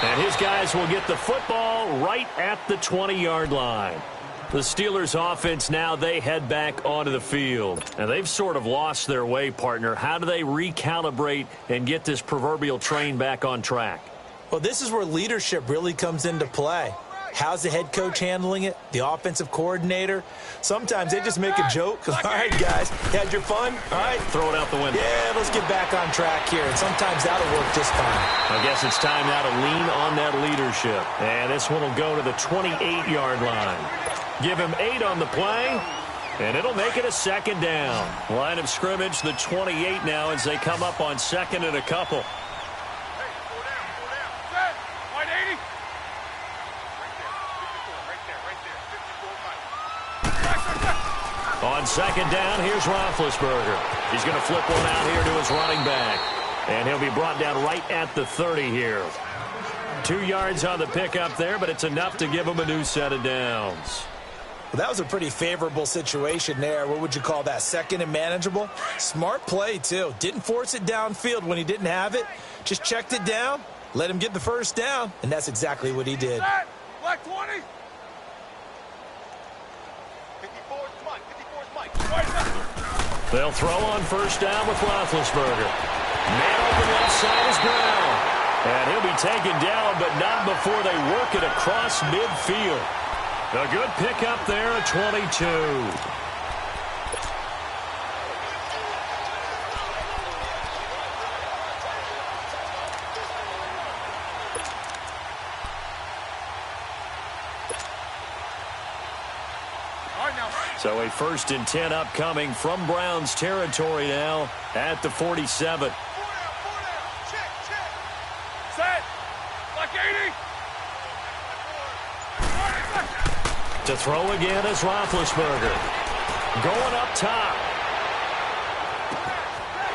And his guys will get the football right at the 20-yard line. The Steelers offense now, they head back onto the field. And they've sort of lost their way, partner. How do they recalibrate and get this proverbial train back on track? Well, this is where leadership really comes into play. How's the head coach handling it? The offensive coordinator? Sometimes they just make a joke. All right, guys, you had your fun? All right. Throw it out the window. Yeah, let's get back on track here. And sometimes that'll work just fine. I guess it's time now to lean on that leadership. And this one will go to the 28-yard line. Give him 8 on the play, and it'll make it a 2nd down. Line of scrimmage, the 28 now as they come up on 2nd and a couple. On 2nd down, here's Roethlisberger. He's going to flip one out here to his running back. And he'll be brought down right at the 30 here. 2 yards on the pickup there, but it's enough to give him a new set of downs. Well, that was a pretty favorable situation there. What would you call that? 2nd and manageable? Smart play, too. Didn't force it downfield when he didn't have it. Just checked it down, let him get the 1st down, and that's exactly what he did. Black 20. 54's Mike. 54's Mike. They'll throw on first down with Roethlisberger. Man open left side is Brown. And he'll be taken down, but not before they work it across midfield. A good pickup there at 22. So a 1st and 10 upcoming from Browns territory now at the 47. Set. Like 80. To throw again is Roethlisberger. Going up top.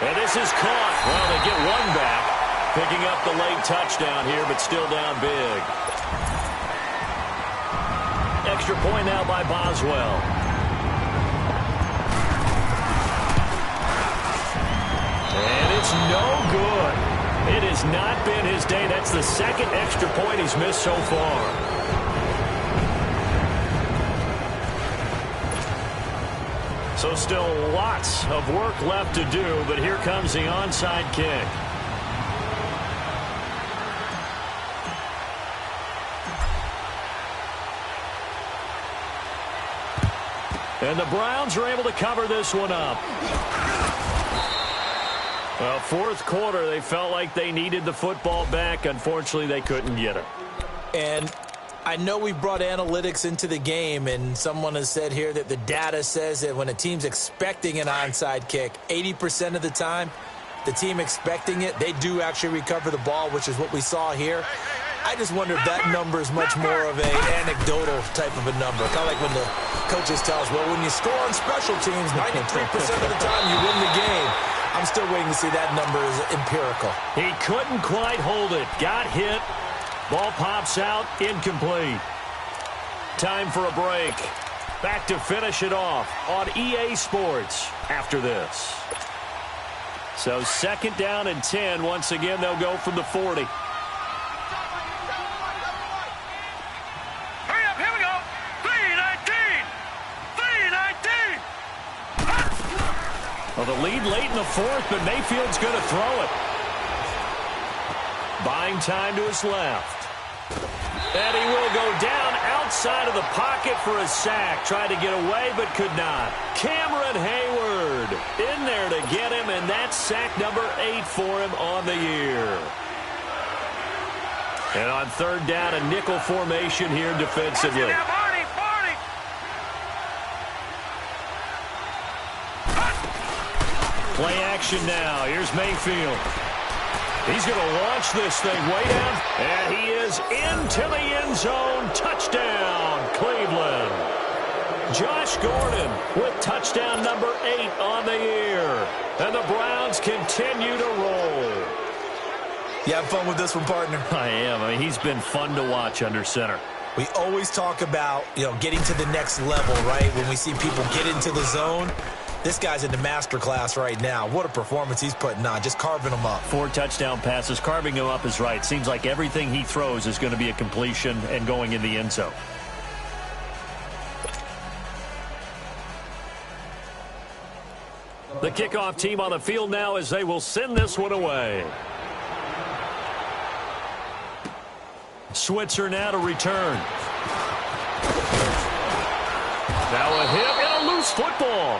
And this is caught. Well, they get one back. Picking up the late touchdown here, but still down big. Extra point now by Boswell. And it's no good. It has not been his day. That's the 2nd extra point he's missed so far. So still lots of work left to do, but here comes the onside kick. And the Browns are able to cover this one up. Well, 4th quarter, they felt like they needed the football back. Unfortunately, they couldn't get it. And I know we brought analytics into the game, and someone has said here that the data says that when a team's expecting an onside kick, 80% of the time, the team expecting it, they do actually recover the ball, which is what we saw here. I just wonder if that number is much more of an anecdotal type of a number. Kind of like when the coaches tell us, well, when you score on special teams, 93% of the time you win the game. I'm still waiting to see that number is empirical. He couldn't quite hold it. Got hit. Ball pops out. Incomplete. Time for a break. Back to finish it off on EA Sports after this. So 2nd down and 10. Once again, they'll go from the 40. Hurry up, here we go. 3-19. 3-19. Well, the lead late in the 4th, but Mayfield's going to throw it. Buying time to his left. And he will go down outside of the pocket for a sack. Tried to get away, but could not. Cameron Hayward in there to get him, and that's sack number 8 for him on the year. And on 3rd down, a nickel formation here defensively. Play action now. Here's Mayfield. He's going to launch this thing way down. And he is into the end zone. Touchdown, Cleveland. Josh Gordon with touchdown number 8 on the year. And the Browns continue to roll. You have fun with this one, partner? I am. I mean, he's been fun to watch under center. We always talk about, getting to the next level, right? When we see people get into the zone. This guy's in the master class right now. What a performance he's putting on, just carving them up. 4 touchdown passes. Carving him up is right. Seems like everything he throws is going to be a completion and going in the end zone. The kickoff team on the field now as they will send this one away. Switzer now to return. Now a hit and a loose football.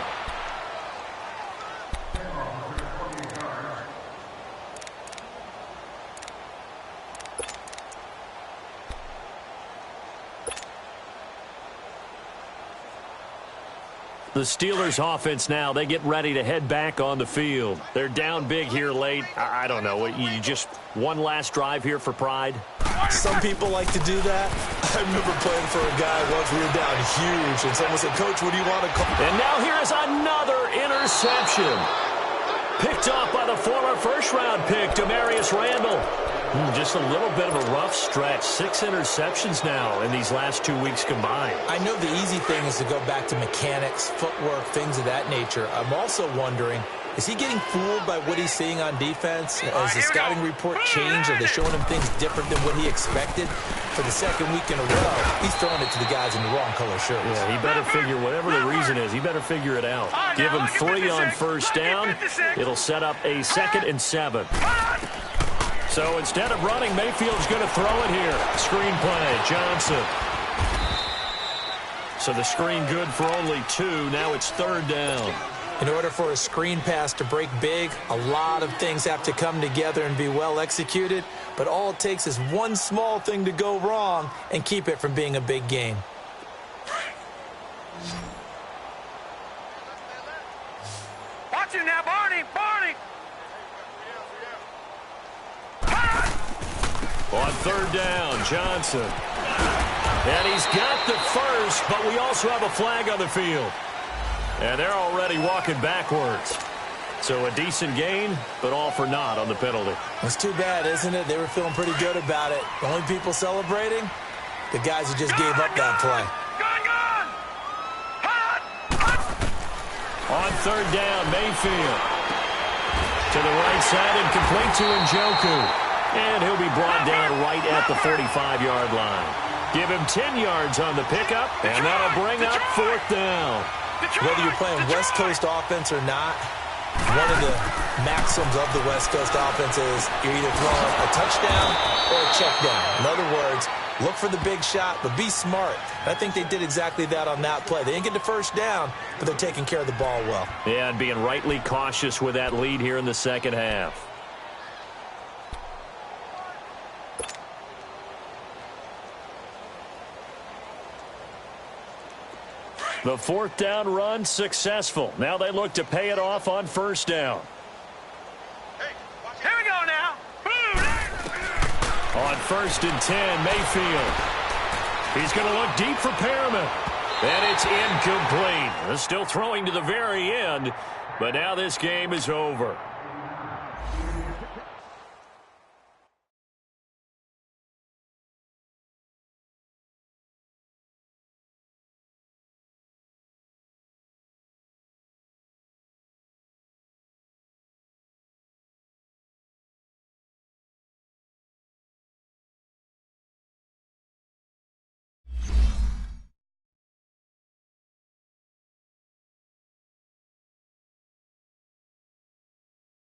The Steelers offense now, they get ready to head back on the field. They're down big here late. I don't know. You just one last drive here for pride? Some people like to do that. I remember playing for a guy once. We were down huge, and someone said, Coach, what do you want to call? And now here is another interception. Picked off by the former first-round pick, Demarius Randall. Just a little bit of a rough stretch. 6 interceptions now in these last 2 weeks combined. I know the easy thing is to go back to mechanics, footwork, things of that nature. I'm also wondering, Is he getting fooled by what he's seeing on defense? Has the scouting report changed? Are they showing him things different than what he expected? For the second week in a row, he's throwing it to the guys in the wrong color shirts. Yeah, he better figure, whatever the reason is, he better figure it out. Give him 3 on first down. It'll set up a 2nd and 7. So instead of running, Mayfield's going to throw it here. Screen play, Johnson. So the screen good for only 2. Now it's 3rd down. In order for a screen pass to break big, a lot of things have to come together and be well executed. But all it takes is one small thing to go wrong and keep it from being a big game. Watch it now, Barney! Barney! On 3rd down, Johnson. And he's got the first, but we also have a flag on the field. And they're already walking backwards. So a decent gain, but all for naught on the penalty. It's too bad, isn't it? They were feeling pretty good about it. The only people celebrating, the guys who just gave up that play. On 3rd down, Mayfield. To the right side and complete to Njoku. And he'll be brought down right at the 45-yard line. Give him 10 yards on the pickup, and that'll bring up 4th down. Whether you're playing West Coast offense or not, one of the maxims of the West Coast offense is you're either throwing a touchdown or a check down. In other words, look for the big shot, but be smart. I think they did exactly that on that play. They didn't get the first down, but they're taking care of the ball well. Yeah, and being rightly cautious with that lead here in the second half. The 4th down run successful. Now they look to pay it off on 1st down. Here we go now. On 1st and 10, Mayfield. He's going to look deep for Perriman. And it's incomplete. They're still throwing to the very end, but now this game is over.